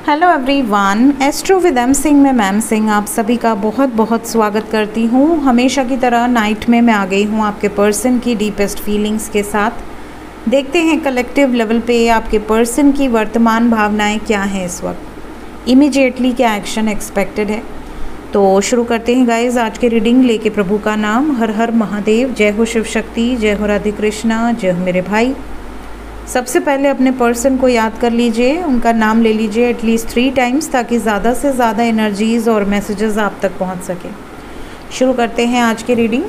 Hello everyone, astro with M Singh में ma'am Singh आप सभी का बहुत बहुत स्वागत करती हूँ। हमेशा की तरह नाइट में मैं आ गई हूँ आपके पर्सन की डीपेस्ट फीलिंग्स के साथ। देखते हैं कलेक्टिव लेवल पे आपके पर्सन की वर्तमान भावनाएं क्या हैं इस वक्त, इमीडिएटली क्या एक्शन एक्सपेक्टेड है। तो शुरू करते हैं गाइज आज के रीडिंग लेके प्रभु का नाम। हर हर महादेव, जय हो शिव शक्ति, जय हो राधे कृष्णा, जय हो मेरे भाई। सबसे पहले अपने पर्सन को याद कर लीजिए, उनका नाम ले लीजिए एटलीस्ट 3 टाइम्स ताकि ज़्यादा से ज़्यादा एनर्जीज़ और मैसेजेस आप तक पहुंच सके। शुरू करते हैं आज की रीडिंग।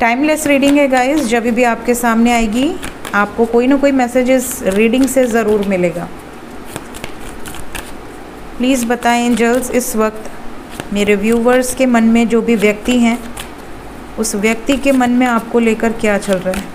टाइमलेस रीडिंग है गाइस, जब भी आपके सामने आएगी आपको कोई ना कोई मैसेजेस रीडिंग से ज़रूर मिलेगा। प्लीज़ बताएं एंजल्स, इस वक्त मेरे व्यूवर्स के मन में जो भी व्यक्ति हैं उस व्यक्ति के मन में आपको लेकर क्या चल रहा है।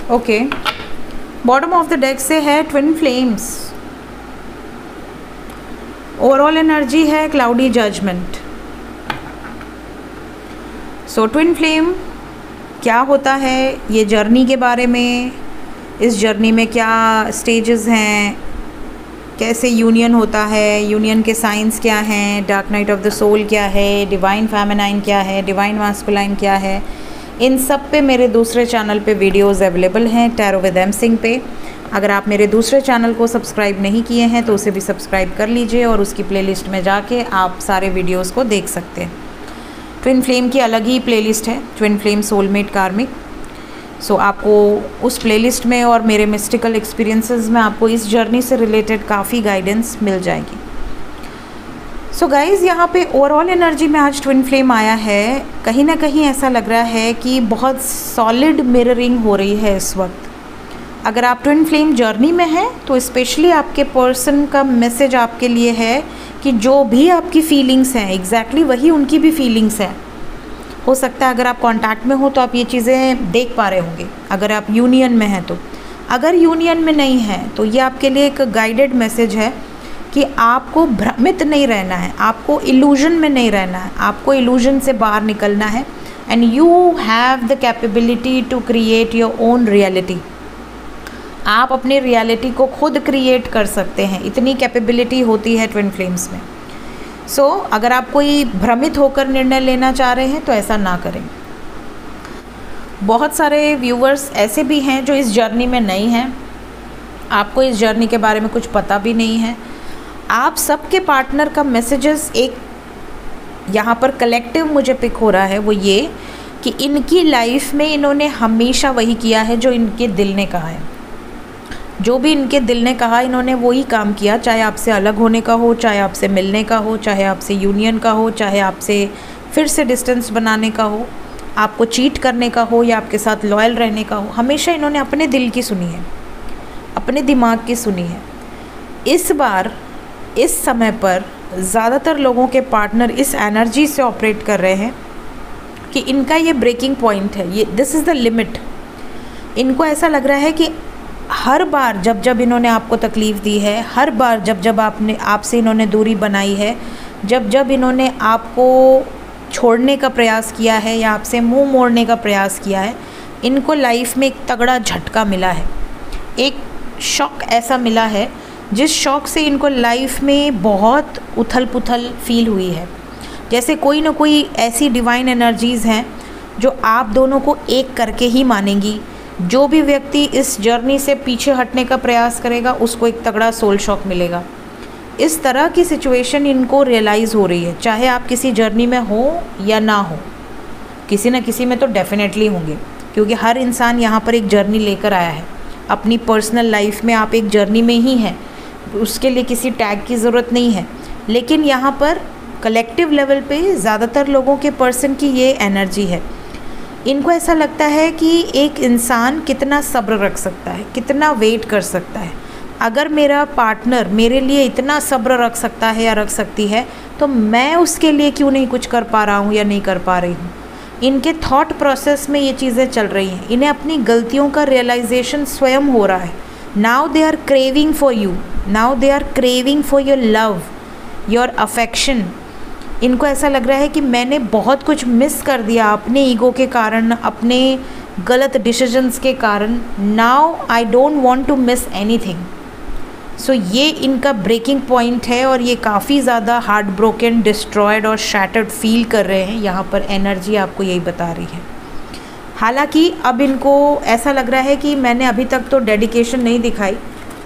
Okay, bottom of the deck से है ट्विन फ्लेम्स। ओवरऑल एनर्जी है क्लाउडी जजमेंट। सो ट्विन फ्लेम क्या होता है, ये जर्नी के बारे में, इस जर्नी में क्या स्टेजेस हैं, कैसे यूनियन होता है, यूनियन के साइंस क्या हैं, dark night of the soul क्या है, डिवाइन फेमिनाइन क्या है, डिवाइन मास्कुलाइन क्या है, इन सब पे मेरे दूसरे चैनल पे वीडियोस अवेलेबल हैं टैरो विद एम सिंह पे। अगर आप मेरे दूसरे चैनल को सब्सक्राइब नहीं किए हैं तो उसे भी सब्सक्राइब कर लीजिए और उसकी प्लेलिस्ट में जाके आप सारे वीडियोस को देख सकते हैं। ट्विन फ्लेम की अलग ही प्लेलिस्ट है, ट्विन फ्लेम सोलमेट कार्मिक। सो आपको उस प्लेलिस्ट में और मेरे मिस्टिकल एक्सपीरियंसेस में आपको इस जर्नी से रिलेटेड काफ़ी गाइडेंस मिल जाएगी। सो गाइज़, यहाँ पे ओवरऑल एनर्जी में आज ट्विन फ्लेम आया है। कहीं ना कहीं ऐसा लग रहा है कि बहुत सॉलिड मिररिंग हो रही है इस वक्त। अगर आप ट्विन फ्लेम जर्नी में हैं तो स्पेशली आपके पर्सन का मैसेज आपके लिए है कि जो भी आपकी फीलिंग्स हैं एग्जैक्टली वही उनकी भी फीलिंग्स हैं। हो सकता है अगर आप कांटेक्ट में हो तो आप ये चीज़ें देख पा रहे होंगे, अगर आप यूनियन में हैं तो। अगर यूनियन में नहीं है तो ये आपके लिए एक गाइडेड मैसेज है कि आपको भ्रमित नहीं रहना है, आपको इल्यूजन में नहीं रहना है, आपको इल्यूजन से बाहर निकलना है। And you have the capability to create your own reality. आप अपनी रियलिटी को खुद क्रिएट कर सकते हैं, इतनी कैपेबिलिटी होती है ट्विन फ्लेम्स में। सो अगर आप कोई भ्रमित होकर निर्णय लेना चाह रहे हैं तो ऐसा ना करें। बहुत सारे व्यूवर्स ऐसे भी हैं जो इस जर्नी में नहीं हैं, आपको इस जर्नी के बारे में कुछ पता भी नहीं है। आप सबके पार्टनर का मैसेजेस एक यहाँ पर कलेक्टिव मुझे पिक हो रहा है, वो ये कि इनकी लाइफ में इन्होंने हमेशा वही किया है जो इनके दिल ने कहा है। जो भी इनके दिल ने कहा इन्होंने वही काम किया, चाहे आपसे अलग होने का हो, चाहे आपसे मिलने का हो, चाहे आपसे यूनियन का हो, चाहे आपसे फिर से डिस्टेंस बनाने का हो, आपको चीट करने का हो या आपके साथ लॉयल रहने का हो। हमेशा इन्होंने अपने दिल की सुनी है, अपने दिमाग की सुनी है। इस बार इस समय पर ज़्यादातर लोगों के पार्टनर इस एनर्जी से ऑपरेट कर रहे हैं कि इनका ये ब्रेकिंग पॉइंट है, ये दिस इज़ द लिमिट। इनको ऐसा लग रहा है कि हर बार जब जब इन्होंने आपको तकलीफ़ दी है, हर बार जब जब आपसे इन्होंने दूरी बनाई है, जब जब इन्होंने आपको छोड़ने का प्रयास किया है या आपसे मुंह मोड़ने का प्रयास किया है, इनको लाइफ में एक तगड़ा झटका मिला है, एक शॉक ऐसा मिला है जिस शॉक से इनको लाइफ में बहुत उथल पुथल फील हुई है। जैसे कोई ना कोई ऐसी डिवाइन एनर्जीज़ हैं जो आप दोनों को एक करके ही मानेंगी। जो भी व्यक्ति इस जर्नी से पीछे हटने का प्रयास करेगा उसको एक तगड़ा सोल शॉक मिलेगा। इस तरह की सिचुएशन इनको रियलाइज़ हो रही है, चाहे आप किसी जर्नी में हो या ना हो, किसी न किसी में तो डेफिनेटली होंगे, क्योंकि हर इंसान यहाँ पर एक जर्नी लेकर आया है। अपनी पर्सनल लाइफ में आप एक जर्नी में ही हैं, उसके लिए किसी टैग की ज़रूरत नहीं है। लेकिन यहाँ पर कलेक्टिव लेवल पे ज़्यादातर लोगों के पर्सन की ये एनर्जी है इनको ऐसा लगता है कि एक इंसान कितना सब्र रख सकता है, कितना वेट कर सकता है। अगर मेरा पार्टनर मेरे लिए इतना सब्र रख सकता है या रख सकती है, तो मैं उसके लिए क्यों नहीं कुछ कर पा रहा हूँ या नहीं कर पा रही हूँ। इनके थॉट प्रोसेस में ये चीज़ें चल रही हैं। इन्हें अपनी गलतियों का रियलाइजेशन स्वयं हो रहा है। Now they are craving for you, now they are craving for your love, your affection. इनको ऐसा लग रहा है कि मैंने बहुत कुछ मिस कर दिया अपने ईगो के कारण, अपने गलत डिसीजंस के कारण। Now I don't want to miss anything. So ये इनका ब्रेकिंग पॉइंट है और ये काफ़ी ज़्यादा हार्ट ब्रोकन, डिस्ट्रॉयड और शैटर्ड फील कर रहे हैं। यहाँ पर एनर्जी आपको यही बता रही है। हालांकि अब इनको ऐसा लग रहा है कि मैंने अभी तक तो डेडिकेशन नहीं दिखाई,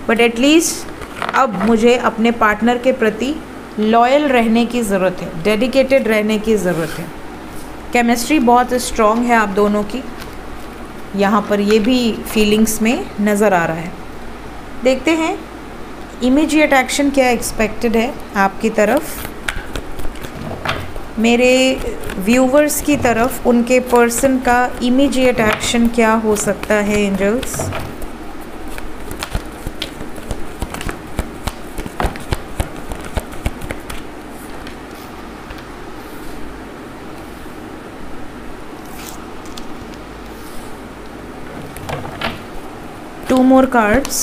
बट एटलीस्ट अब मुझे अपने पार्टनर के प्रति लॉयल रहने की ज़रूरत है, डेडिकेटेड रहने की ज़रूरत है। केमिस्ट्री बहुत स्ट्रॉन्ग है आप दोनों की, यहाँ पर ये भी फीलिंग्स में नज़र आ रहा है। देखते हैं इमीडिएट एक्शन क्या एक्सपेक्टेड है आपकी तरफ, मेरे व्यूवर्स की तरफ। उनके पर्सन का इमीडिएट एक्शन क्या हो सकता है angels. Two more cards.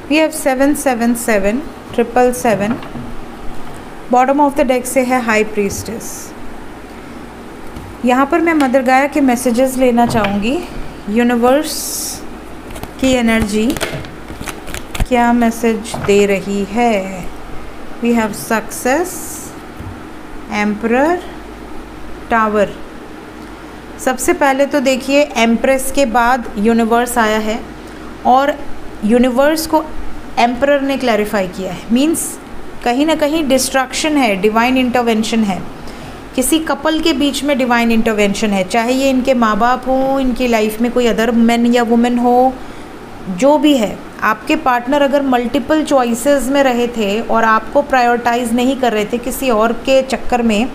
We have 777, 777. Bottom of the deck से है हाई प्रीस्टेस। यहाँ पर मैं मदर गाया के मैसेजेस लेना चाहूँगी। यूनिवर्स की एनर्जी क्या मैसेज दे रही है। We have success, emperor, tower. सबसे पहले तो देखिए एम्प्रेस के बाद यूनिवर्स आया है और यूनिवर्स को एम्परर ने क्लैरिफाई किया है। मींस कहीं ना कहीं डिस्ट्रक्शन है, डिवाइन इंटरवेंशन है। किसी कपल के बीच में डिवाइन इंटरवेंशन है, चाहे ये इनके माँ बाप हों, इनकी लाइफ में कोई अदर मैन या वुमेन हो, जो भी है। आपके पार्टनर अगर मल्टीपल चॉइसेस में रहे थे और आपको प्रायोरिटाइज नहीं कर रहे थे किसी और के चक्कर में,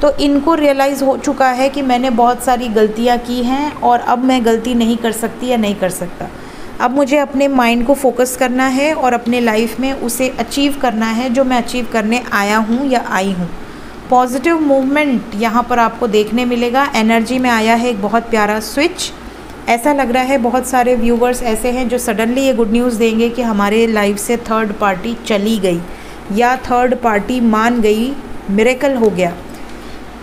तो इनको रियलाइज़ हो चुका है कि मैंने बहुत सारी गलतियाँ की हैं और अब मैं गलती नहीं कर सकती या नहीं कर सकता। अब मुझे अपने माइंड को फोकस करना है और अपने लाइफ में उसे अचीव करना है जो मैं अचीव करने आया हूँ या आई हूँ। पॉजिटिव मूवमेंट यहाँ पर आपको देखने मिलेगा। एनर्जी में आया है एक बहुत प्यारा स्विच। ऐसा लग रहा है बहुत सारे व्यूवर्स ऐसे हैं जो सडनली ये गुड न्यूज़ देंगे कि हमारे लाइफ से थर्ड पार्टी चली गई या थर्ड पार्टी मान गई, मिरेकल हो गया।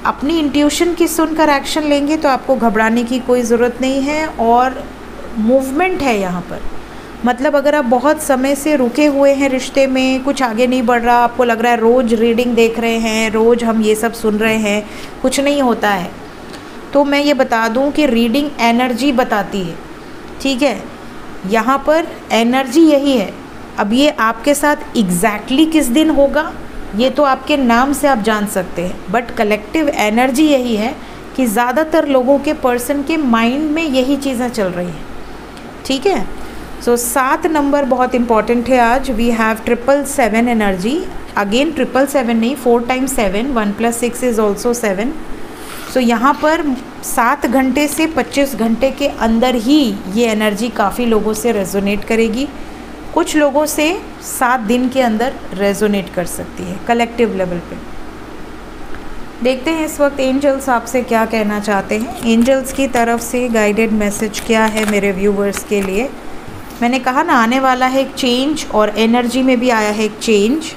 अपनी इंट्यूशन की सुनकर एक्शन लेंगे तो आपको घबराने की कोई ज़रूरत नहीं है और मूवमेंट है यहाँ पर। मतलब अगर आप बहुत समय से रुके हुए हैं रिश्ते में, कुछ आगे नहीं बढ़ रहा, आपको लग रहा है रोज़ रीडिंग देख रहे हैं, रोज़ हम ये सब सुन रहे हैं, कुछ नहीं होता है, तो मैं ये बता दूं कि रीडिंग एनर्जी बताती है। ठीक है, यहाँ पर एनर्जी यही है। अब ये आपके साथ एग्जैक्टली किस दिन होगा ये तो आपके नाम से आप जान सकते हैं, बट कलेक्टिव एनर्जी यही है कि ज़्यादातर लोगों के पर्सन के माइंड में यही चीज़ें चल रही हैं। ठीक है, सो 7 नंबर बहुत इंपॉर्टेंट है आज। वी हैव 777 एनर्जी, अगेन 777 नहीं, 4 times 7, 1 + 6 इज़ ऑल्सो 7। सो यहाँ पर 7 घंटे से 25 घंटे के अंदर ही ये एनर्जी काफ़ी लोगों से रेजोनेट करेगी। कुछ लोगों से 7 दिन के अंदर रेजोनेट कर सकती है कलेक्टिव लेवल पे। देखते हैं इस वक्त एंजल्स आपसे क्या कहना चाहते हैं। एंजल्स की तरफ से गाइडेड मैसेज क्या है मेरे व्यूवर्स के लिए। मैंने कहा ना आने वाला है एक चेंज, और एनर्जी में भी आया है एक change,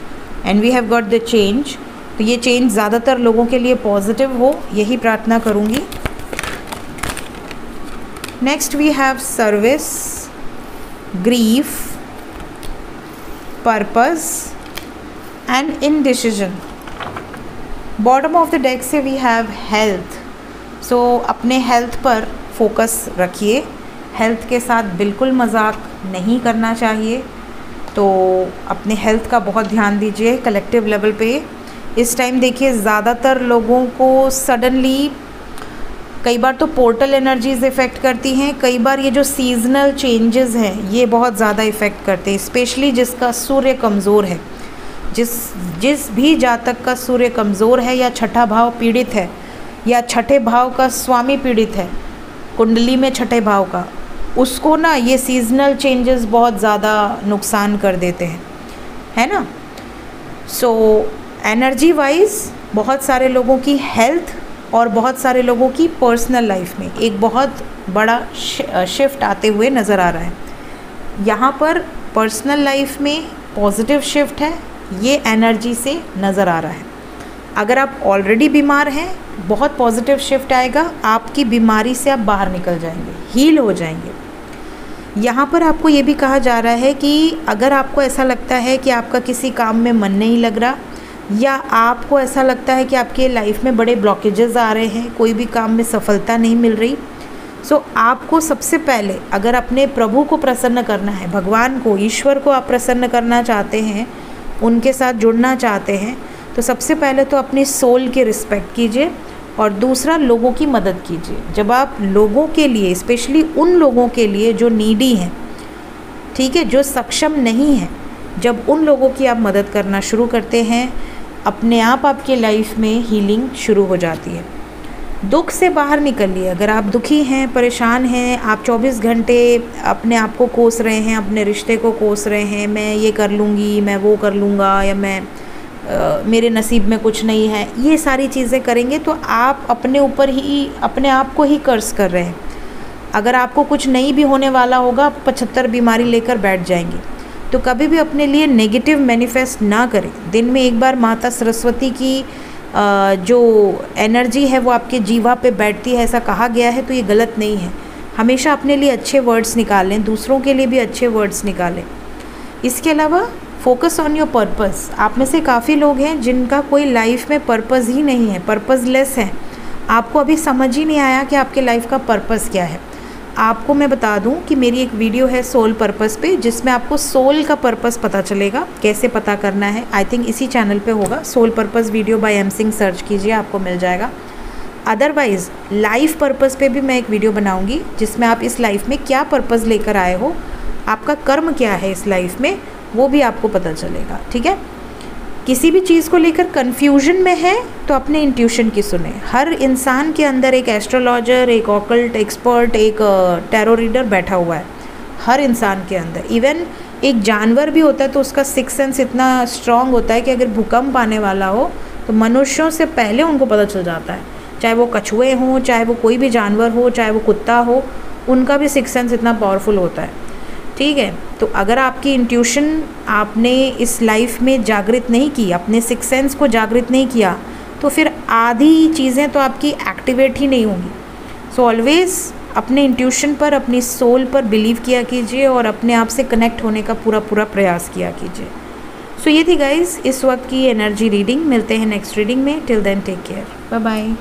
and we have got the change. तो ये चेंज ज़्यादातर लोगों के लिए पॉजिटिव हो, यही प्रार्थना करूँगी। Next we have service, grief, purpose and indecision. Bottom of the deck से वी हैव हेल्थ। सो अपने हेल्थ पर फोकस रखिए, हेल्थ के साथ बिल्कुल मजाक नहीं करना चाहिए। तो अपने हेल्थ का बहुत ध्यान दीजिए कलेक्टिव लेवल पे। इस टाइम देखिए ज़्यादातर लोगों को सडनली कई बार तो पोर्टल एनर्जीज इफ़ेक्ट करती हैं, कई बार ये जो सीजनल चेंजेस हैं ये बहुत ज़्यादा इफ़ेक्ट करते हैं, स्पेशली जिसका सूर्य कमज़ोर है, जिस भी जातक का सूर्य कमज़ोर है या छठा भाव पीड़ित है या छठे भाव का स्वामी पीड़ित है, कुंडली में छठे भाव का, उसको ना ये सीजनल चेंजेस बहुत ज़्यादा नुकसान कर देते हैं, है ना। सो एनर्जी वाइज बहुत सारे लोगों की हेल्थ और बहुत सारे लोगों की पर्सनल लाइफ में एक बहुत बड़ा शिफ्ट आते हुए नज़र आ रहा है। यहाँ पर पर्सनल लाइफ में पॉजिटिव शिफ्ट है, ये एनर्जी से नज़र आ रहा है। अगर आप ऑलरेडी बीमार हैं, बहुत पॉजिटिव शिफ्ट आएगा, आपकी बीमारी से आप बाहर निकल जाएंगे, हील हो जाएंगे। यहाँ पर आपको ये भी कहा जा रहा है कि अगर आपको ऐसा लगता है कि आपका किसी काम में मन नहीं लग रहा, या आपको ऐसा लगता है कि आपके लाइफ में बड़े ब्लॉकेजेस आ रहे हैं, कोई भी काम में सफलता नहीं मिल रही, सो आपको सबसे पहले अगर अपने प्रभु को प्रसन्न करना है, भगवान को, ईश्वर को आप प्रसन्न करना चाहते हैं, उनके साथ जुड़ना चाहते हैं, तो सबसे पहले तो अपनी सोल की रिस्पेक्ट कीजिए और दूसरा लोगों की मदद कीजिए। जब आप लोगों के लिए, स्पेशली उन लोगों के लिए जो नीडी हैं, ठीक है, जो सक्षम नहीं हैं, जब उन लोगों की आप मदद करना शुरू करते हैं, अपने आप आपके लाइफ में हीलिंग शुरू हो जाती है। दुख से बाहर निकलिए। अगर आप दुखी हैं, परेशान हैं, आप 24 घंटे अपने आप को कोस रहे हैं, अपने रिश्ते को कोस रहे हैं, मैं ये कर लूँगी, मैं वो कर लूँगा, या मैं मेरे नसीब में कुछ नहीं है, ये सारी चीज़ें करेंगे तो आप अपने ऊपर ही, अपने आप को ही कर्ज कर रहे हैं। अगर आपको कुछ नहीं भी होने वाला होगा, आप 75 बीमारी लेकर बैठ जाएंगे। तो कभी भी अपने लिए नेगेटिव मैनिफेस्ट ना करें। दिन में एक बार माता सरस्वती की जो एनर्जी है वो आपके जीवा पे बैठती है, ऐसा कहा गया है, तो ये गलत नहीं है। हमेशा अपने लिए अच्छे वर्ड्स निकालें, दूसरों के लिए भी अच्छे वर्ड्स निकालें। इसके अलावा फोकस ऑन योर पर्पस। आप में से काफ़ी लोग हैं जिनका कोई लाइफ में पर्पस ही नहीं है, पर्पसलेस हैं। आपको अभी समझ ही नहीं आया कि आपके लाइफ का पर्पस क्या है। आपको मैं बता दूं कि मेरी एक वीडियो है सोल पर्पस पे, जिसमें आपको सोल का पर्पस पता चलेगा, कैसे पता करना है। आई थिंक इसी चैनल पे होगा, soul purpose video by M Singh, search कीजिए, आपको मिल जाएगा। अदरवाइज़ लाइफ पर्पस पे भी मैं एक वीडियो बनाऊंगी, जिसमें आप इस लाइफ में क्या पर्पस लेकर आए हो, आपका कर्म क्या है इस लाइफ में, वो भी आपको पता चलेगा। ठीक है, किसी भी चीज़ को लेकर कन्फ्यूजन में है तो अपने इंट्यूशन की सुने। हर इंसान के अंदर एक एस्ट्रोलॉजर, एक ऑकल्ट एक्सपर्ट, एक टैरो रीडर बैठा हुआ है, हर इंसान के अंदर। इवन एक जानवर भी होता है तो उसका सिक्स सेंस इतना स्ट्रांग होता है कि अगर भूकंप आने वाला हो तो मनुष्यों से पहले उनको पता चल जाता है। चाहे वो कछुए हों, चाहे वो कोई भी जानवर हो, चाहे वो कुत्ता हो, उनका भी सिक्स सेंस इतना पावरफुल होता है। ठीक है, तो अगर आपकी इंट्यूशन आपने इस लाइफ में जागृत नहीं की, अपने सिक्स सेंस को जागृत नहीं किया, तो फिर आधी चीज़ें तो आपकी एक्टिवेट ही नहीं होंगी। सो ऑलवेज़ अपने इंट्यूशन पर, अपनी सोल पर बिलीव किया कीजिए और अपने आप से कनेक्ट होने का पूरा प्रयास किया कीजिए। सो ये थी गाइज़ इस वक्त की एनर्जी रीडिंग। मिलते हैं नेक्स्ट रीडिंग में। Till then take care, bye bye.